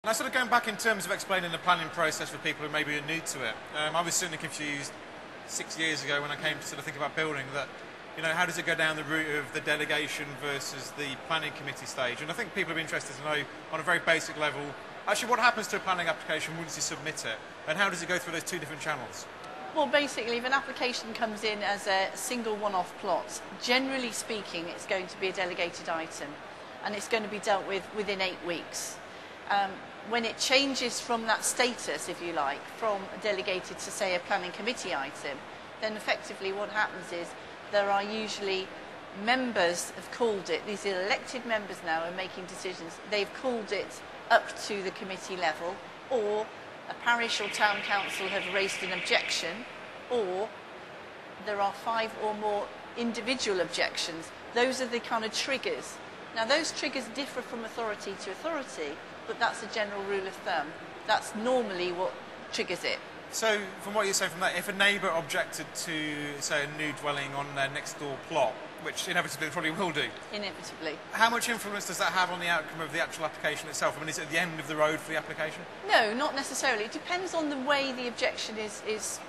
Now, sort of going back in terms of explaining the planning process for people who maybe are new to it, I was certainly confused 6 years ago when I came to sort of think about building that, you know, how does it go down the route of the delegation versus the planning committee stage? And I think people are interested to know, on a very basic level, actually what happens to a planning application once you submit it, and how does it go through those two different channels? Well, basically, if an application comes in as a single one-off plot, generally speaking, it's going to be a delegated item, and it's going to be dealt with within 8 weeks. When it changes from that status, if you like, from a delegated to, say, a planning committee item, then effectively what happens is there are usually members have called it, these are elected members now are making decisions, they've called it up to the committee level, or a parish or town council have raised an objection, or there are 5 or more individual objections. Those are the kind of triggers. Now, those triggers differ from authority to authority, but that's a general rule of thumb. That's normally what triggers it. So, from what you're saying from that, if a neighbour objected to, say, a new dwelling on their next door plot, which inevitably they probably will do. Inevitably. How much influence does that have on the outcome of the actual application itself? I mean, is it at the end of the road for the application? No, not necessarily. It depends on the way the objection is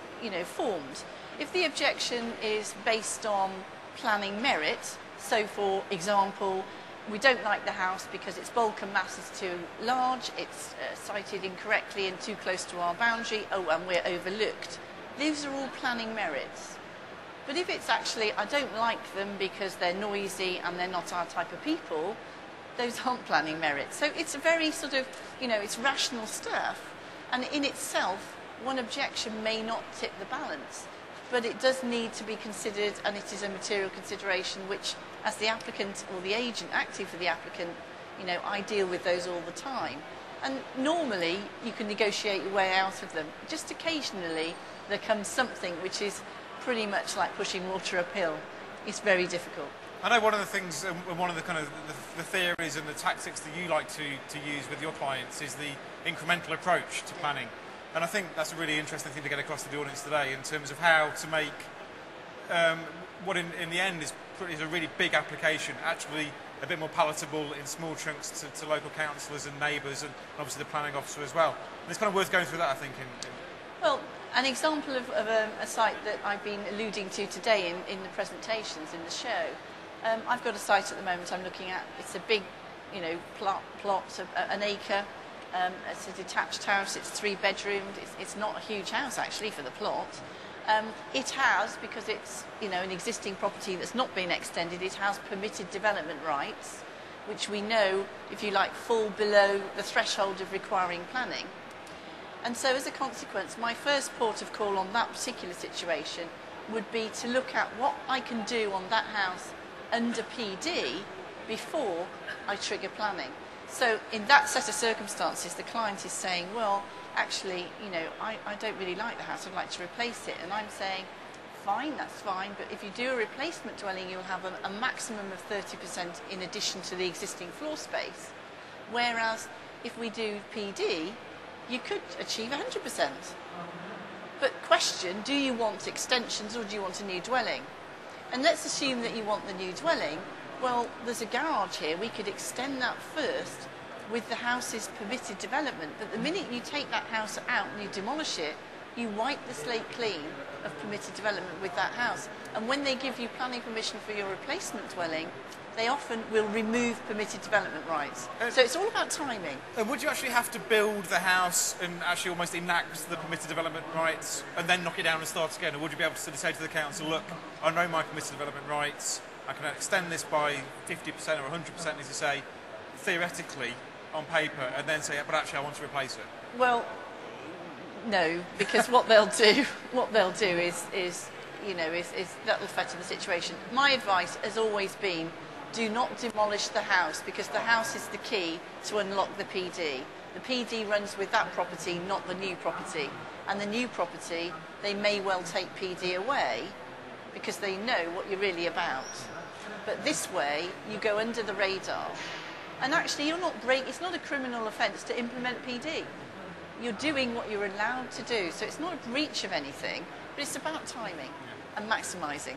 formed. If the objection is based on planning merit, so for example, we don't like the house because its bulk and mass is too large, it's sited incorrectly and too close to our boundary, and we're overlooked. These are all planning merits. But if it's actually, I don't like them because they're noisy and they're not our type of people, those aren't planning merits. So it's a very sort of, it's rational stuff. And in itself, one objection may not tip the balance. But it does need to be considered, and it is a material consideration which, as the applicant or the agent acting for the applicant, I deal with those all the time. And normally, you can negotiate your way out of them. Just occasionally, there comes something which is pretty much like pushing water uphill. It's very difficult. I know one of the things, one of the kind of the theories and the tactics that you like to use with your clients is the incremental approach to planning. And I think that's a really interesting thing to get across to the audience today in terms of how to make what in the end is a really big application actually a bit more palatable in small chunks to local councillors and neighbours and obviously the planning officer as well. And it's kind of worth going through that, I think. Well, an example of a site that I've been alluding to today in the presentations in the show, I've got a site at the moment I'm looking at. It's a big, plot of an acre. It's a detached house, it's 3 bedroomed, it's not a huge house actually for the plot. It has, because it's an existing property that's not been extended, it has permitted development rights, which we know, if you like, fall below the threshold of requiring planning. And so as a consequence, my first port of call on that particular situation would be to look at what I can do on that house under PD before I trigger planning. So in that set of circumstances, the client is saying, well, actually, I don't really like the house, I'd like to replace it. And I'm saying, fine, that's fine, but if you do a replacement dwelling, you'll have a maximum of 30% in addition to the existing floor space. Whereas if we do PD, you could achieve 100%. But question, do you want extensions or do you want a new dwelling? And let's assume that you want the new dwelling. Well, there's a garage here, we could extend that first with the house's permitted development, but the minute you take that house out and you demolish it, you wipe the slate clean of permitted development with that house. And when they give you planning permission for your replacement dwelling, they often will remove permitted development rights. So it's all about timing. And would you actually have to build the house and actually almost enact the permitted development rights and then knock it down and start again? Or would you be able to sort of say to the council, look, I know my permitted development rights, I can extend this by 50% or 100%, as you say, theoretically, on paper, and then say, yeah, but actually I want to replace it? Well, no, because what they'll do is that'll fetter the situation. My advice has always been, do not demolish the house, because the house is the key to unlock the PD. The PD runs with that property, not the new property. And the new property, they may well take PD away, because they know what you're really about. But this way, you go under the radar. And actually, it's not a criminal offence to implement PD. You're doing what you're allowed to do. So it's not a breach of anything, but it's about timing and maximising.